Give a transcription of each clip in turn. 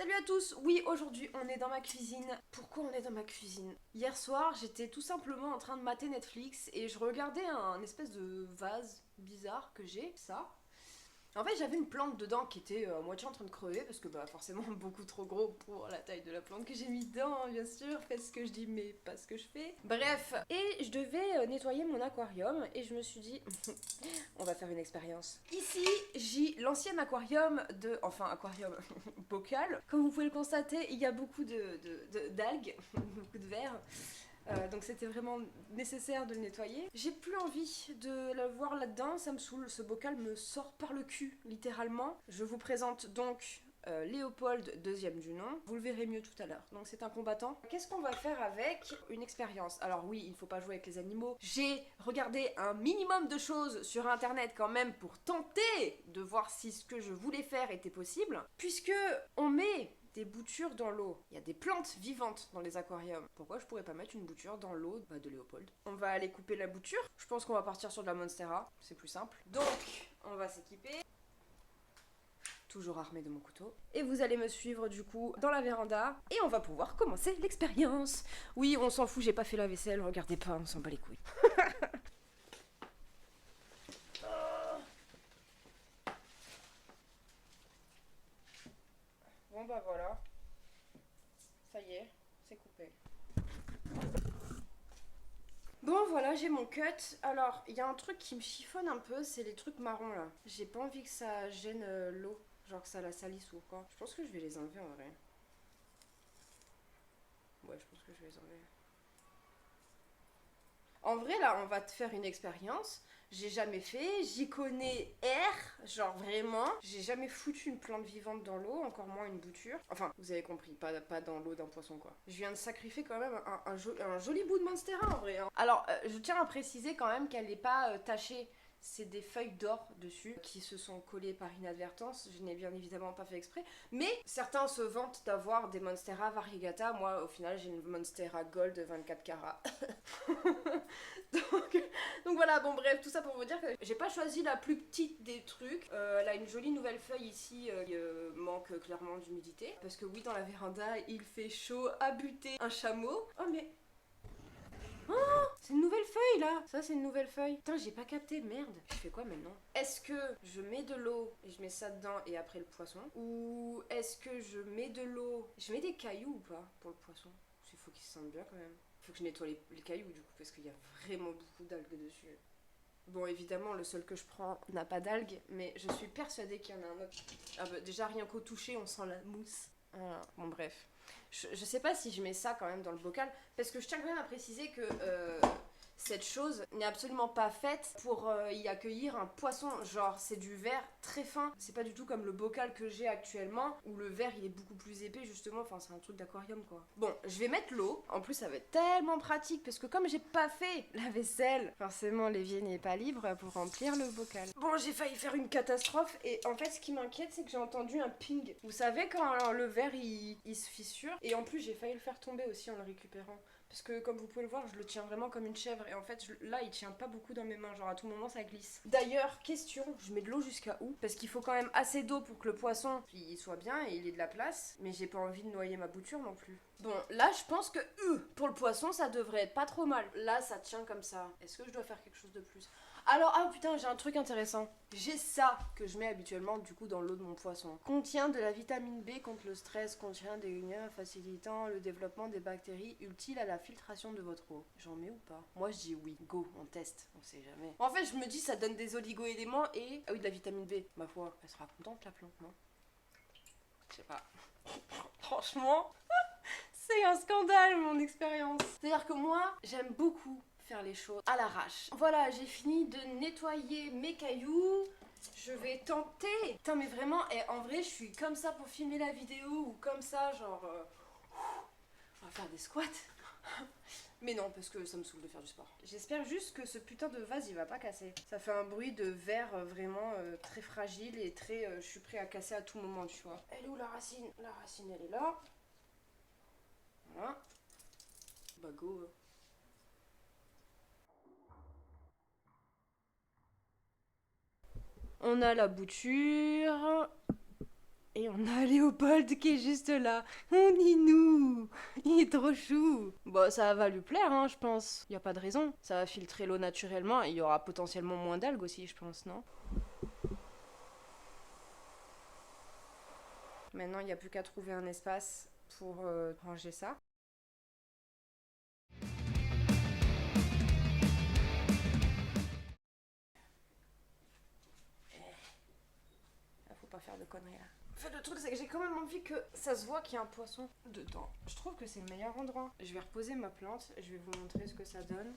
Salut à tous. Oui, aujourd'hui on est dans ma cuisine. Pourquoi on est dans ma cuisine? Hier soir j'étais tout simplement en train de mater Netflix et je regardais un espèce de vase bizarre que j'ai, ça. En fait, j'avais une plante dedans qui était à moitié en train de crever parce que bah forcément beaucoup trop gros pour la taille de la plante que j'ai mis dedans, hein, bien sûr. Faites ce que je dis mais pas ce que je fais. Bref, et je devais nettoyer mon aquarium et je me suis dit on va faire une expérience. Ici, j'ai l'ancien aquarium de enfin aquarium bocal. Comme vous pouvez le constater, il y a beaucoup d'algues, beaucoup de vers. Donc c'était vraiment nécessaire de le nettoyer. J'ai plus envie de le voir là-dedans, ça me saoule, ce bocal me sort par le cul, littéralement. Je vous présente donc Léopold, deuxième du nom. Vous le verrez mieux tout à l'heure. Donc c'est un combattant. Qu'est-ce qu'on va faire avec une expérience? Alors oui, il ne faut pas jouer avec les animaux. J'ai regardé un minimum de choses sur internet quand même pour tenter de voir si ce que je voulais faire était possible. Puisque on met des boutures dans l'eau. Il y a des plantes vivantes dans les aquariums. Pourquoi je pourrais pas mettre une bouture dans l'eau de Léopold? On va aller couper la bouture. Je pense qu'on va partir sur de la Monstera. C'est plus simple. Donc, on va s'équiper. Toujours armé de mon couteau. Et vous allez me suivre du coup dans la véranda. Et on va pouvoir commencer l'expérience. Oui, on s'en fout, j'ai pas fait la vaisselle. Regardez pas, on s'en bat les couilles. Bon bah voilà. Ça y est, c'est coupé. Bon voilà, j'ai mon cut. Alors, il y a un truc qui me chiffonne un peu, c'est les trucs marrons là. J'ai pas envie que ça gêne l'eau, genre que ça la salisse ou quoi. Je pense que je vais les enlever en vrai. Ouais, je pense que je vais les enlever. En vrai, là, on va te faire une expérience. J'ai jamais fait, j'y connais R, genre vraiment. J'ai jamais foutu une plante vivante dans l'eau, encore moins une bouture. Enfin, vous avez compris, pas dans l'eau d'un poisson quoi. Je viens de sacrifier quand même un joli bout de Monstera en vrai. Hein. Alors, je tiens à préciser quand même qu'elle n'est pas tachée. C'est des feuilles d'or dessus qui se sont collées par inadvertance. Je n'ai bien évidemment pas fait exprès. Mais certains se vantent d'avoir des Monstera variegata. Moi, au final, j'ai une Monstera Gold 24 carats. donc, donc voilà, bon bref, tout ça pour vous dire que j'ai pas choisi la plus petite des trucs. Elle a une jolie nouvelle feuille ici qui manque clairement d'humidité. Parce que oui, dans la véranda, il fait chaud à buter un chameau. Oh mais... Oh, c'est une nouvelle feuille là. Ça c'est une nouvelle feuille. Putain, j'ai pas capté, merde. Je fais quoi maintenant? Est-ce que je mets de l'eau et je mets ça dedans et après le poisson? Ou est-ce que je mets de l'eau? Je mets des cailloux ou pas pour le poisson? Parce qu'il faut qu'il se sente bien quand même. Faut que je nettoie les cailloux du coup parce qu'il y a vraiment beaucoup d'algues dessus. Bon, évidemment, le seul que je prends n'a pas d'algues, mais je suis persuadée qu'il y en a un autre. Ah bah, déjà, rien qu'au toucher, on sent la mousse. Voilà. Bon, bref. Je sais pas si je mets ça quand même dans le bocal, parce que je tiens quand même à préciser que cette chose n'est absolument pas faite pour y accueillir un poisson. Genre, c'est du verre très fin. C'est pas du tout comme le bocal que j'ai actuellement, où le verre il est beaucoup plus épais, justement. Enfin, c'est un truc d'aquarium quoi. Bon, je vais mettre l'eau. En plus, ça va être tellement pratique, parce que comme j'ai pas fait la vaisselle, forcément, l'évier n'est pas libre pour remplir le bocal. Bon, j'ai failli faire une catastrophe, et en fait, ce qui m'inquiète, c'est que j'ai entendu un ping. Vous savez, quand le verre il se fissure, et en plus, j'ai failli le faire tomber aussi en le récupérant. Parce que comme vous pouvez le voir, je le tiens vraiment comme une chèvre. Et en fait, là, il tient pas beaucoup dans mes mains. Genre à tout moment, ça glisse. D'ailleurs, question, je mets de l'eau jusqu'à où? Parce qu'il faut quand même assez d'eau pour que le poisson il soit bien et il ait de la place. Mais j'ai pas envie de noyer ma bouture non plus. Bon, là, je pense que pour le poisson, ça devrait être pas trop mal. Là, ça tient comme ça. Est-ce que je dois faire quelque chose de plus? Alors, ah putain, j'ai un truc intéressant. J'ai ça que je mets habituellement du coup dans l'eau de mon poisson. Contient de la vitamine B contre le stress, contient des liens facilitant le développement des bactéries utiles à la filtration de votre eau. J'en mets ou pas? Moi je dis oui, go, on teste, on sait jamais. En fait, je me dis ça donne des oligo-éléments et... Ah oui, de la vitamine B. Ma foi, elle sera contente la plante, non? Je sais pas. Franchement, c'est un scandale mon expérience. C'est-à-dire que moi, j'aime beaucoup faire les choses à l'arrache. Voilà, j'ai fini de nettoyer mes cailloux. Je vais tenter. Putain, mais vraiment, et en vrai, je suis comme ça pour filmer la vidéo ou comme ça, genre. On va faire des squats. Mais non, parce que ça me saoule de faire du sport. J'espère juste que ce putain de vase il va pas casser. Ça fait un bruit de verre vraiment très fragile et très. Je suis prêt à casser à tout moment, tu vois. Elle est où la racine? La racine elle est là. Voilà. Bah go. On a la bouture. Et on On a Léopold qui est juste là. On dit nous. Il est trop chou. Bon, ça va lui plaire, hein, je pense. Y a pas de raison. Ça va filtrer l'eau naturellement et il y aura potentiellement moins d'algues aussi, je pense, non? Maintenant, il n'y a plus qu'à trouver un espace pour ranger ça. Faut pas faire de conneries là. En fait, le truc, c'est que j'ai quand même envie que ça se voit qu'il y a un poisson dedans. Je trouve que c'est le meilleur endroit. Je vais reposer ma plante, je vais vous montrer ce que ça donne.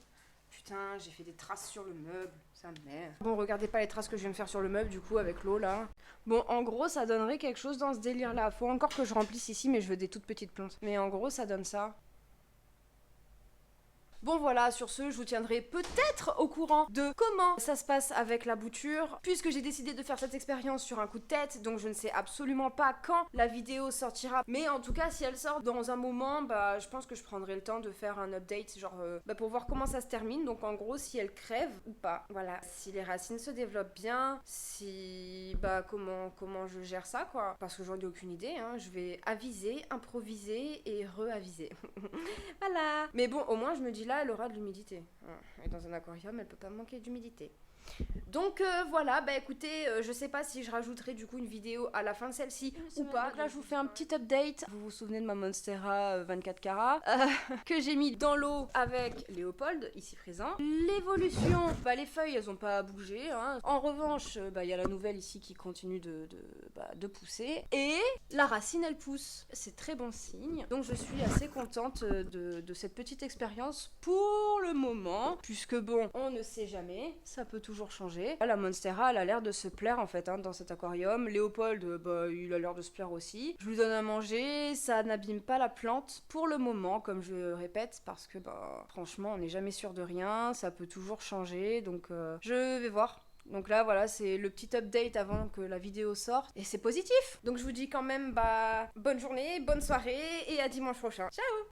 Putain, j'ai fait des traces sur le meuble, ça merde. Bon, regardez pas les traces que je viens de faire sur le meuble, du coup, avec l'eau, là. Bon, en gros, ça donnerait quelque chose dans ce délire-là. Faut encore que je remplisse ici, mais je veux des toutes petites plantes. Mais en gros, ça donne ça. Bon voilà, sur ce, je vous tiendrai peut-être au courant de comment ça se passe avec la bouture, puisque j'ai décidé de faire cette expérience sur un coup de tête, donc je ne sais absolument pas quand la vidéo sortira. Mais en tout cas, si elle sort dans un moment, bah je pense que je prendrai le temps de faire un update, genre pour voir comment ça se termine. Donc en gros, si elle crève ou pas. Voilà, si les racines se développent bien, si comment je gère ça quoi. Parce que j'en ai aucune idée, hein. Je vais aviser, improviser et re-aviser. Voilà. Mais bon, au moins je me dis là, elle aura de l'humidité. Et dans un aquarium, elle peut pas manquer d'humidité. Donc voilà, bah écoutez, je sais pas si je rajouterai du coup une vidéo à la fin de celle-ci ou pas. Donc là, je vous fais un petit update. Vous vous souvenez de ma Monstera 24 carats que j'ai mis dans l'eau avec Léopold, ici présent. L'évolution, bah les feuilles, elles ont pas bougé. Hein. En revanche, bah il y a la nouvelle ici qui continue de pousser. Et la racine, elle pousse. C'est très bon signe. Donc je suis assez contente de cette petite expérience pour le moment. Puisque bon, on ne sait jamais, ça peut toujours changer. La Monstera, elle a l'air de se plaire en fait dans cet aquarium. Léopold, bah il a l'air de se plaire aussi. Je lui donne à manger, ça n'abîme pas la plante pour le moment, comme je répète, parce que bah franchement on n'est jamais sûr de rien, ça peut toujours changer, donc je vais voir. Donc là voilà, c'est le petit update avant que la vidéo sorte et c'est positif. Donc je vous dis quand même bah bonne journée, bonne soirée et à dimanche prochain. Ciao.